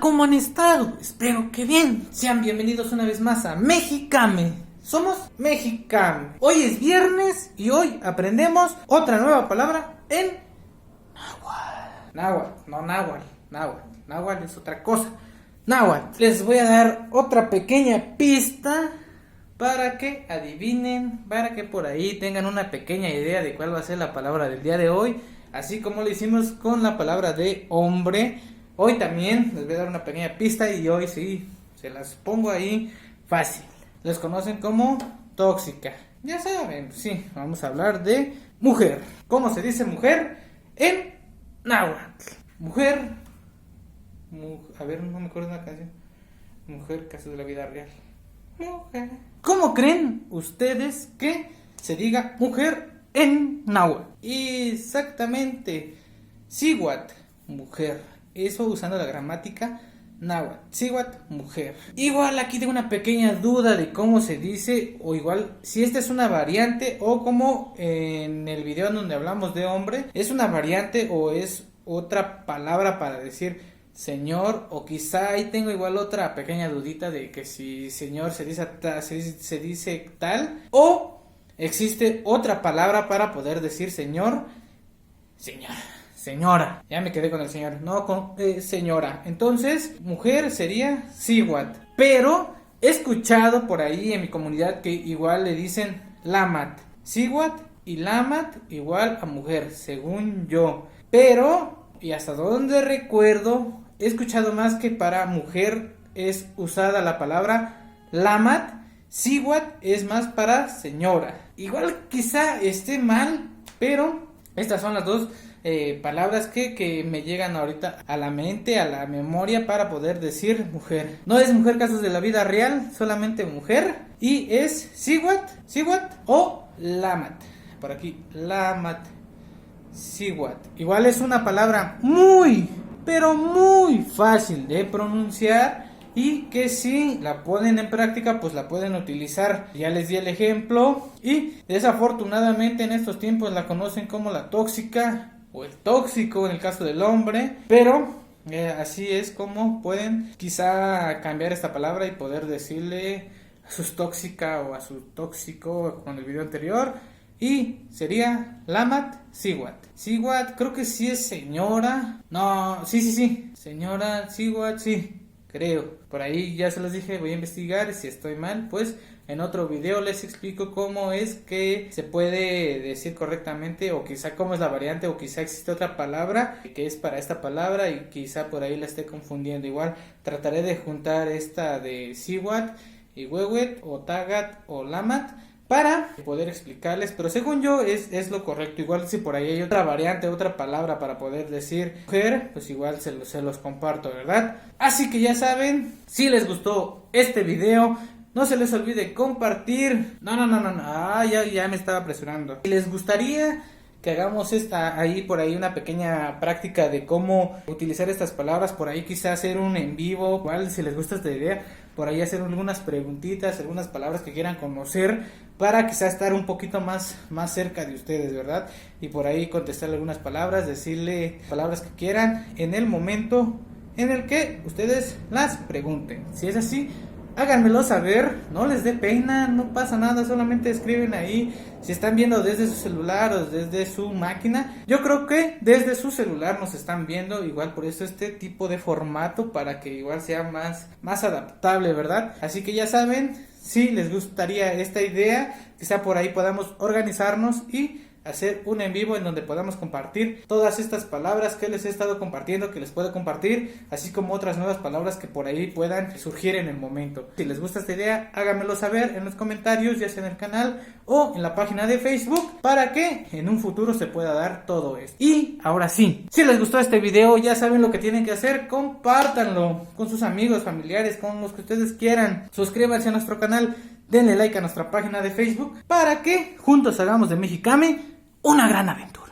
¿cómo han estado? Espero que bien. Sean bienvenidos una vez más a Mexicame. Somos Mexicame. Hoy es viernes y hoy aprendemos otra nueva palabra en náhuatl es otra cosa. Náhuatl. Les voy a dar otra pequeña pista para que adivinen, para que por ahí tengan una pequeña idea de cuál va a ser la palabra del día de hoy. Así como lo hicimos con la palabra de hombre, hoy también les voy a dar una pequeña pista y hoy sí, se las pongo ahí fácil. Les conocen como tóxica. Ya saben, sí, vamos a hablar de mujer. ¿Cómo se dice mujer en náhuatl? Mujer, a ver, no me acuerdo de una canción. Mujer, caso de la vida real. Mujer. ¿Cómo creen ustedes que se diga mujer en náhuatl? Exactamente, Siwat, mujer. Eso usando la gramática náhuatl. Siwat, mujer. Igual aquí tengo una pequeña duda de cómo se dice, o igual si esta es una variante, o como en el video donde hablamos de hombre, es una variante o es otra palabra para decir señor, o quizá ahí tengo igual otra pequeña dudita de que si señor se dice tal, o existe otra palabra para poder decir señora. Ya me quedé con el señor, no con señora. Entonces, mujer sería Siwat. Pero he escuchado por ahí en mi comunidad que igual le dicen Lamat. Siwat y Lamat igual a mujer, según yo. Pero, y hasta donde recuerdo, he escuchado más que para mujer es usada la palabra Lamat. Siwat es más para señora. Igual quizá esté mal, pero estas son las dos palabras que me llegan ahorita a la mente, a la memoria para poder decir mujer. No es mujer casos de la vida real, solamente mujer. Y es Siwat o Lamat. Por aquí, Lamat, Siwat. Igual es una palabra muy, pero muy fácil de pronunciar. Y que si la ponen en práctica, pues la pueden utilizar. Ya les di el ejemplo. Y desafortunadamente en estos tiempos la conocen como la tóxica o el tóxico en el caso del hombre. Pero así es como pueden quizá cambiar esta palabra y poder decirle a su tóxica o a su tóxico con el video anterior. Y sería Lamat, Siwat. Siwat creo que sí es señora. No, sí. Señora, Siwat, sí. Creo, por ahí ya se los dije, voy a investigar, si estoy mal, pues en otro video les explico cómo es que se puede decir correctamente, o quizá cómo es la variante, o quizá existe otra palabra que es para esta palabra y quizá por ahí la esté confundiendo. Igual trataré de juntar esta de Siwat y Wewet o Tagat o Lamat para poder explicarles, pero según yo es lo correcto. Igual si por ahí hay otra variante, otra palabra para poder decir mujer, pues igual se los comparto, ¿verdad? Así que ya saben, si les gustó este video, no se les olvide compartir. Ya me estaba apresurando. Si les gustaría que hagamos por ahí una pequeña práctica de cómo utilizar estas palabras, por ahí quizá hacer un en vivo, igual si les gusta esta idea, por ahí hacer algunas preguntitas, algunas palabras que quieran conocer, para quizá estar un poquito más cerca de ustedes, ¿verdad? Y por ahí contestarle algunas palabras, decirle palabras que quieran en el momento en el que ustedes las pregunten. Si es así, háganmelo saber, no les dé pena, no pasa nada, solamente escriben ahí. Si están viendo desde su celular o desde su máquina, yo creo que desde su celular nos están viendo, igual por eso este tipo de formato, para que igual sea más adaptable, ¿verdad? Así que ya saben, si les gustaría esta idea, quizá por ahí podamos organizarnos y hacer un en vivo en donde podamos compartir todas estas palabras que les he estado compartiendo, que les puedo compartir, así como otras nuevas palabras que por ahí puedan surgir en el momento. Si les gusta esta idea, háganmelo saber en los comentarios, ya sea en el canal o en la página de Facebook, para que en un futuro se pueda dar todo esto. Y ahora sí, si les gustó este video, ya saben lo que tienen que hacer, compártanlo con sus amigos, familiares, con los que ustedes quieran. Suscríbanse a nuestro canal, denle like a nuestra página de Facebook, para que juntos hagamos de Mexicame una gran aventura.